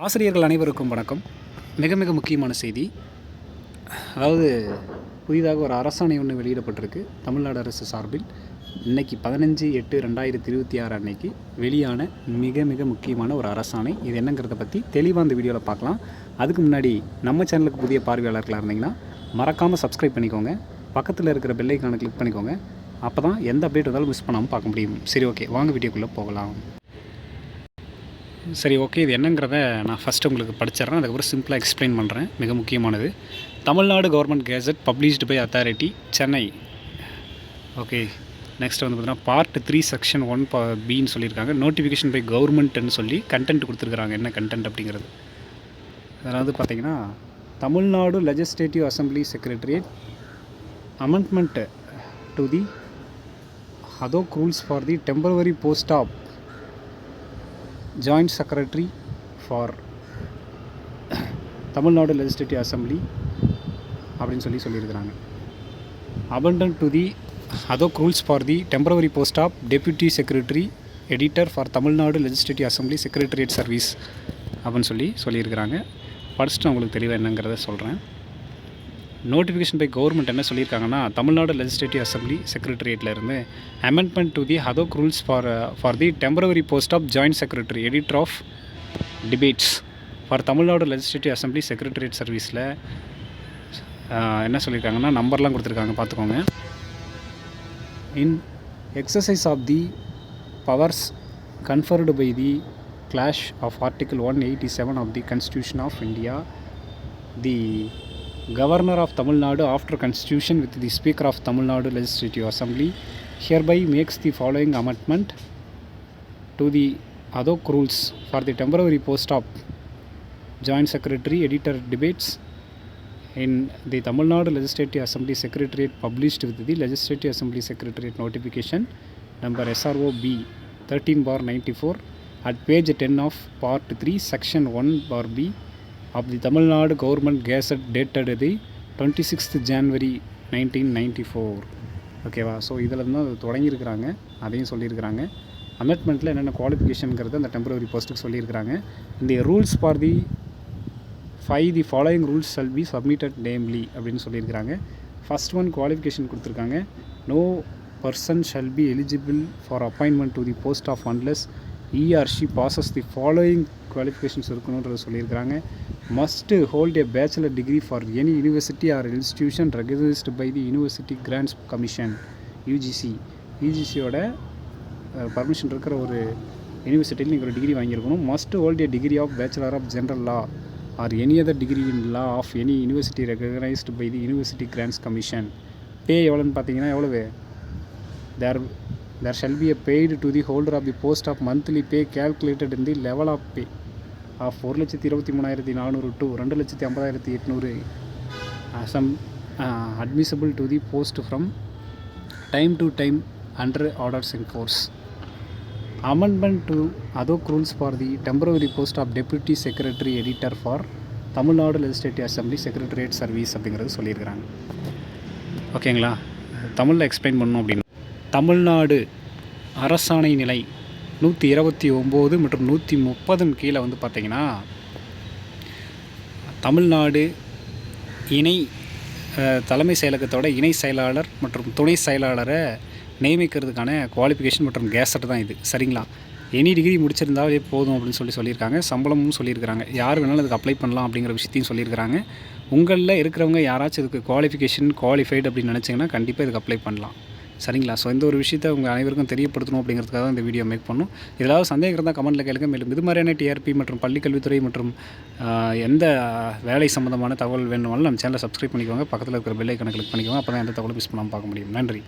ஆசிரியர்கள் அனைவருக்கும் வணக்கம். மிக மிக முக்கியமான செய்தி. அதாவது புதிதாக ஒரு அரசாணை ஒன்று வெளியிடப்பட்டிருக்கு தமிழ்நாடு அரசு சார்பில். இன்றைக்கி 15/8/2026 அன்னைக்கு வெளியான மிக மிக முக்கியமான ஒரு அரசாணை. இது என்னங்கிறத பற்றி தெளிவாக இந்த வீடியோவில் பார்க்கலாம். அதுக்கு முன்னாடி நம்ம சேனலுக்கு புதிய பார்வையாளர்களாக இருந்தீங்கன்னா மறக்காமல் சப்ஸ்கிரைப் பண்ணிக்கோங்க. பக்கத்தில் இருக்கிற பெல் ஐக்கானை கிளிக் பண்ணிக்கோங்க. அப்போ தான் எந்த அப்டேட் வந்தாலும் மிஸ் பண்ணாமல் பார்க்க முடியும். சரி, ஓகே, வாங்க வீடியோக்குள்ளே போகலாம். சரி, ஓகே, இது என்னங்கிறத நான் ஃபஸ்ட்டு உங்களுக்கு படிச்சிட்றேன். அதுக்கப்புறம் சிம்பிளாக எக்ஸ்பிளைன் பண்ணுறேன். மிக முக்கியமானது. Tamil Nadu government gazette published by authority Chennai. Okay, next வந்து பார்த்தீங்கன்னா பார்ட் 3 செக்ஷன் 1(b)ன்னு சொல்லியிருக்காங்க. நோட்டிஃபிகேஷன் பை கவர்மெண்ட்டுன்னு சொல்லி கண்டென்ட் கொடுத்துருக்குறாங்க. என்ன கண்டென்ட் அப்படிங்கிறது அதாவது பார்த்தீங்கன்னா, Tamil Nadu legislative assembly secretariat amendment to the ad hoc rules for the temporary post of joint secretary for Tamil Nadu legislative assembly அப்படின்னு சொல்லியிருக்கிறாங்க. Amendment to the ad hoc rules for the temporary post of deputy secretary editor for Tamil Nadu legislative assembly secretariat service அப்படின்னு சொல்லியிருக்கிறாங்க. படிச்சுட்டு நான் உங்களுக்கு தெளிவாக என்னங்கிறத சொல்கிறேன். நோட்டிஃபிகேஷன் பை கவர்மெண்ட் என்ன சொல்லியிருக்காங்கன்னா, தமிழ்நாடு லெஜிஸ்லேட்டிவ் அசம்பிளி செக்ரட்டரியேட்லேருந்து amendment to the ad hoc rules for the temporary post of joint secretary editor of debates for Tamil Nadu legislative assembly secretariat சர்வீஸில் என்ன சொல்லியிருக்காங்கன்னா, நம்பர்லாம் கொடுத்துருக்காங்க, பார்த்துக்கோங்க. In exercise of the powers conferred by the clause of article 187 of the constitution of India, the Governor of Tamil Nadu after constitution with the Speaker of Tamil Nadu Legislative Assembly hereby makes the following amendment to the Adok rules for the temporary post of Joint Secretary Editor Debates in the Tamil Nadu Legislative Assembly Secretariat published with the Legislative Assembly Secretariat notification number SRO B 13/94 at page 10 of part 3 section 1(b) of the Tamil Nadu Government Gazette dated the 26th January 1994. ஓகேவா? So இதில் தான் அது தொடங்கியிருக்கிறாங்க. அதையும் சொல்லியிருக்கிறாங்க. அமெண்ட்மெண்ட்டில் என்னென்ன குவாலிஃபிகேஷனுங்கிறது அந்த temporary போஸ்ட்டுக்கு சொல்லியிருக்கிறாங்க. இந்த rules for the the following rules shall be submitted namely அப்படின்னு சொல்லியிருக்கிறாங்க. ஃபஸ்ட் ஒன் குவாலிஃபிகேஷன் கொடுத்துருக்காங்க. No person shall be eligible for appointment to the post of unless he or she passes the following qualifications இருக்கணுன்றது சொல்லியிருக்கிறாங்க. must hold a bachelor degree for any university or institution recognized by the University Grants Commission UGC. UGCயோட permission இருக்கிற ஒரு யூனிவர்சிட்டியில் நீங்கள் ஒரு degree வாங்கியிருக்கணும். must hold a degree of Bachelor of General Law or any other degree in law of any university recognized by the University Grants Commission. பே எவ்வளோன்னு பார்த்தீங்கன்னா எவ்வளவு? There shall be a paid to the holder of the post of monthly pay calculated in the level of pay of 1,23,400 to 2,50,800 admissible to the post from time to time under orders in force. Amendment to Adok rules for the temporary post of Deputy Secretary Editor for Tamil Nadu Legislative Assembly Secretariat Service அப்படிங்கிறது சொல்லியிருக்கிறாங்க. ஓகேங்களா? தமிழில் explain பண்ணணும் அப்படின்னா, தமிழ்நாடு அரசாணை நிலை 129 மற்றும் 130 கீழே வந்து பார்த்திங்கன்னா, தமிழ்நாடு இணை தலைமை செயலகத்தோட இணை செயலாளர் மற்றும் துணை செயலாளரை நியமிக்கிறதுக்கான குவாலிஃபிகேஷன் மற்றும் கேசட் தான் இது. சரிங்களா? எனி டிகிரி முடிச்சிருந்தாலே போதும் அப்படின்னு சொல்லியிருக்காங்க. சம்பளமும் சொல்லியிருக்கிறாங்க. யார் வேணாலும் அதுக்கு அப்ளை பண்ணலாம் அப்படிங்கிற விஷயத்தையும் சொல்லியிருக்கிறாங்க. உங்களில் இருக்கிறவங்க யாராச்சும் இதுக்கு குவாலிஃபைடு அப்படின்னு நினச்சிங்கன்னா கண்டிப்பாக இதுக்கு அப்ளை பண்ணலாம். சரிங்களா? ஸோ இந்த ஒரு விஷயத்தை உங்கள் அனைவருக்கும் தெரியப்படுத்தணும் அப்படிங்கிறதுக்காக தான் இந்த வீடியோ மேக் பண்ணணும். ஏதாவது சந்தேகம் இருந்தால் கமெண்ட்டில் கேளுங்க. மேலும் இது மாதிரியான டிஆர்பி மற்றும் பள்ளிக்கல்வித்துறை மற்றும் எந்த வேலை சம்மந்தமான தகவல் வேணுமாலும் நம்ம சேனலை சப்ஸ்கிரைப் பண்ணிக்கோங்க. பக்கத்தில் இருக்கிற பெல் ஐக்கானை கிளிக் பண்ணிக்கோங்க. அப்போ தான் எந்த தகவலும் மிஸ் பண்ணாமல் பார்க்க முடியும். நன்றி.